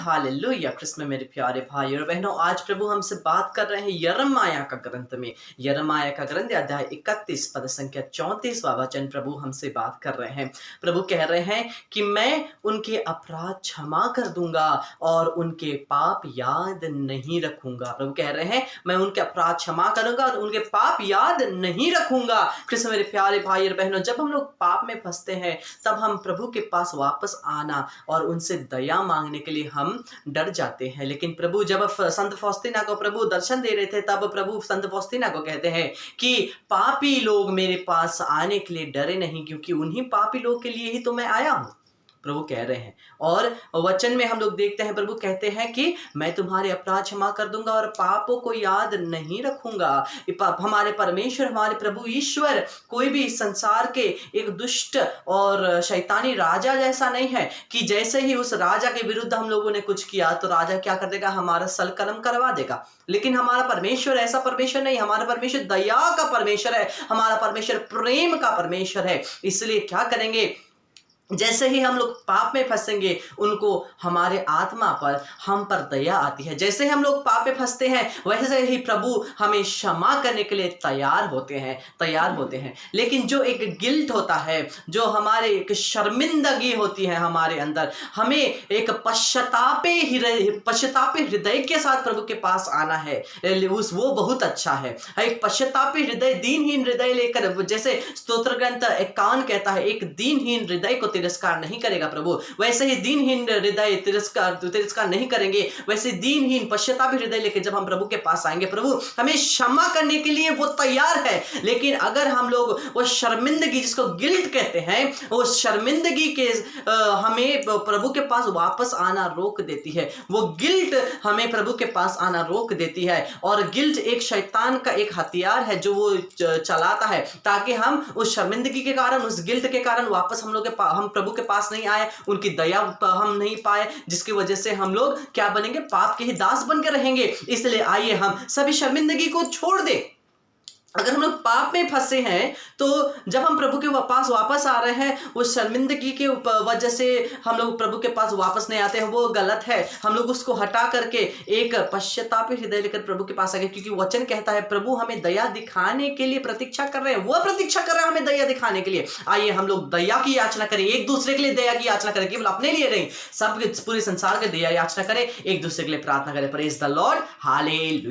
Hallelujah. Krishna में मेरे प्यारे भाई और बहनों, आज प्रभु हमसे बात कर रहे हैं यिर्मयाह का ग्रंथ में। यिर्मयाह का ग्रंथ अध्याय 31 पद संख्या 34वां वचन प्रभु हमसे बात कर रहे हैं। प्रभु कह रहे हैं कि मैं उनके अपराध क्षमा कर दूंगा और उनके पाप याद नहीं रखूंगा। प्रभु कह रहे हैं मैं उनके अपराध क्षमा करूंगा और उनके पाप याद नहीं रखूंगा। कृष्ण मेरे प्यारे भाई और बहनों, जब हम लोग पाप में फंसते हैं तब हम प्रभु के पास वापस आना और उनसे दया मांगने के लिए हम डर जाते हैं। लेकिन प्रभु जब संत फौस्तीना को प्रभु दर्शन दे रहे थे, तब प्रभु संत फौस्तीना को कहते हैं कि पापी लोग मेरे पास आने के लिए डरे नहीं, क्योंकि उन्हीं पापी लोग के लिए ही तो मैं आया हूं, प्रभु कह रहे हैं। और वचन में हम लोग देखते हैं प्रभु कहते हैं कि मैं तुम्हारे अपराध क्षमा कर दूंगा और पापों को याद नहीं रखूंगा। हमारे परमेश्वर, हमारे प्रभु ईश्वर कोई भी इस संसार के एक दुष्ट और शैतानी राजा जैसा नहीं है कि जैसे ही उस राजा के विरुद्ध हम लोगों ने कुछ किया तो राजा क्या कर देगा, हमारा सलकलम करवा देगा। लेकिन हमारा परमेश्वर ऐसा परमेश्वर नहीं। हमारा परमेश्वर दया का परमेश्वर है, हमारा परमेश्वर प्रेम का परमेश्वर है। इसलिए क्या करेंगे, जैसे ही हम लोग पाप में फंसेंगे उनको हमारे आत्मा पर, हम पर दया आती है। जैसे हम लोग पाप में फंसते हैं वैसे ही प्रभु हमें क्षमा करने के लिए तैयार होते हैं। लेकिन जो एक गिल्ट होता है, जो हमारे एक शर्मिंदगी होती है हमारे अंदर, हमें एक पश्चातापे हृदय के साथ प्रभु के पास आना है। वो बहुत अच्छा है। एक पश्चातापी हृदय, दीनहीन हृदय लेकर, जैसे स्तोत्र ग्रंथ 51 कहता है, एक दीनहीन हृदय को तिरस्कार नहीं करेगा प्रभु। वैसे ही दीनहीन हृदय तिरस्कार नहीं करेंगे। वैसे दीनहीन पश्चातापी हृदय लेकर जब हम प्रभु के पास आएंगे, प्रभु हमें क्षमा करने के लिए वो तैयार है। लेकिन अगर हम लोग वो शर्मिंदगी, जिसको गिल्ट कहते हैं, वो शर्मिंदगी के हमें प्रभु के पास वापस आना रोक देती है। वो गिल्ट हमें प्रभु के पास आना रोक देती है। और गिल्ट एक शैतान का एक हथियार है जो वो चलाता है, ताकि हम उस शर्मिंदगी के कारण, उस गिल्ट के कारण वापस हम प्रभु के पास नहीं आए, उनकी दया हम नहीं पाए, जिसकी वजह से हम लोग क्या बनेंगे, पाप के ही दास बन के रहेंगे। इसलिए आइए हम सभी शर्मिंदगी को छोड़ दें। अगर हम लोग पाप में फंसे हैं तो जब हम प्रभु के पास वापस आ रहे हैं, उस शर्मिंदगी के वजह से हम लोग प्रभु के पास वापस नहीं आते हैं, वो गलत है। हम लोग उसको हटा करके एक पश्चातापी हृदय लेकर प्रभु के पास आ गए, क्योंकि वचन कहता है प्रभु हमें दया दिखाने के लिए प्रतीक्षा कर रहे हैं। वो प्रतीक्षा कर रहे हैं हमें दया दिखाने के लिए। आइए हम लोग दया की याचना करें, एक दूसरे के लिए दया की याचना करें, केवल अपने लिए नहीं, सब पूरे संसार के दया याचना करें, एक दूसरे के लिए प्रार्थना करें। Praise the Lord, hallelujah.